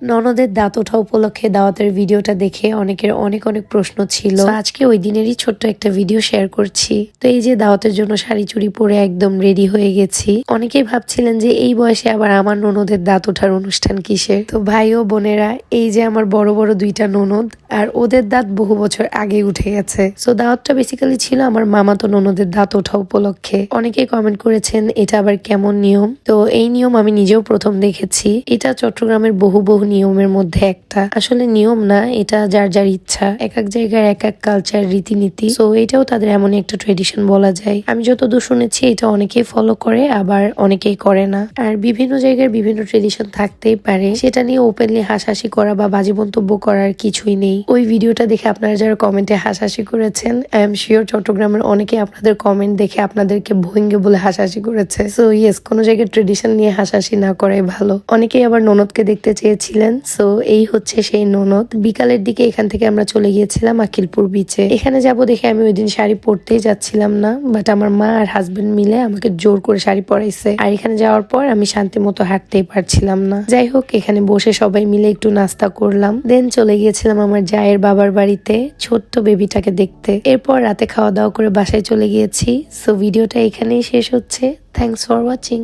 ননদের দাঁত ওঠা উপলক্ষে দাওয়াতের ভিডিওটা দেখে অনেকের অনেক অনেক প্রশ্ন ছিল। আজকে ওই দিনেরই ছোট্ট একটা ভিডিও শেয়ার করছি। তো এই যে দাওয়াতের জন্য শাড়ি চুড়ি পরে একদম রেডি হয়ে গেছি। অনেকেই ভাবছিলেন যে এই বয়সে আবার আমার ননদের দাঁত ওঠার অনুষ্ঠান কিসের। তো ভাই ও বোনেরা, এই যে আমার বড় বড় দুইটা ননদ, আর ওদের দাঁত বহু বছর আগে উঠে গেছে। সো দাওয়াতটা বেসিক্যালি ছিল আমার মামাতো ননদের দাঁত ওঠা উপলক্ষে। অনেকেই কমেন্ট করেছেন এটা আবার কেমন নিয়ম। তো এই নিয়ম আমি নিজেও প্রথম দেখেছি। এটা চট্টগ্রামের বহু নিয়মের মধ্যে একটা। আসলে নিয়ম না, এটা যার যার ইচ্ছা। এক এক জায়গার এক এক কালচার, রীতিনীতি। সো এটাও তাদের এমন একটা ট্রেডিশন বলা যায়। আমি যতদূর শুনেছি এটা অনেকেই ফলো করে, আবার অনেকেই করে না। আর বিভিন্ন জায়গার বিভিন্ন ট্রেডিশন থাকতেই পারে, সেটা নিয়ে ওপেনলি হাসাহাসি করা বা বাজে মন্তব্য করার কিছুই নেই। ওই ভিডিওটা দেখে আপনারা যারা কমেন্টে হাসাহাসি করেছেন, আই এম শিওর চট্টগ্রামের অনেকে আপনাদের কমেন্ট দেখে আপনাদেরকে ভঙ্গে বলে হাসাহাসি করেছে। সো ইয়েস, কোনো জায়গায় ট্রেডিশন নিয়ে হাসাহাসি না করাই ভালো। অনেকেই আবার ননদকে দেখতে চেয়েছিলেন। সো এই হচ্ছে সেই ননদ। বিকালের দিকে এখান থেকে আমরা চলে গিয়েছিলাম আকিলপুর বিচে। এখানে যাব দেখে আমি ওই দিন শাড়ি পরতেই যাচ্ছিলাম না, বাট আমার মা আর হাজবেন্ড মিলে আমাকে জোর করে শাড়ি পরাইছে। আর এখানে যাওয়ার পর আমি শান্তি মতো হাঁটতেই পারছিলাম না। যাই হোক, এখানে বসে সবাই মিলে একটু নাস্তা করলাম, দেন চলে গিয়েছিলাম আমার জায়ের বাবার বাড়িতে ছোট্ট বেবিটাকে দেখতে। এরপর রাতে খাওয়া দাওয়া করে বাসায় চলে গিয়েছি। সো ভিডিওটা এখানেই শেষ হচ্ছে। Thanks for watching.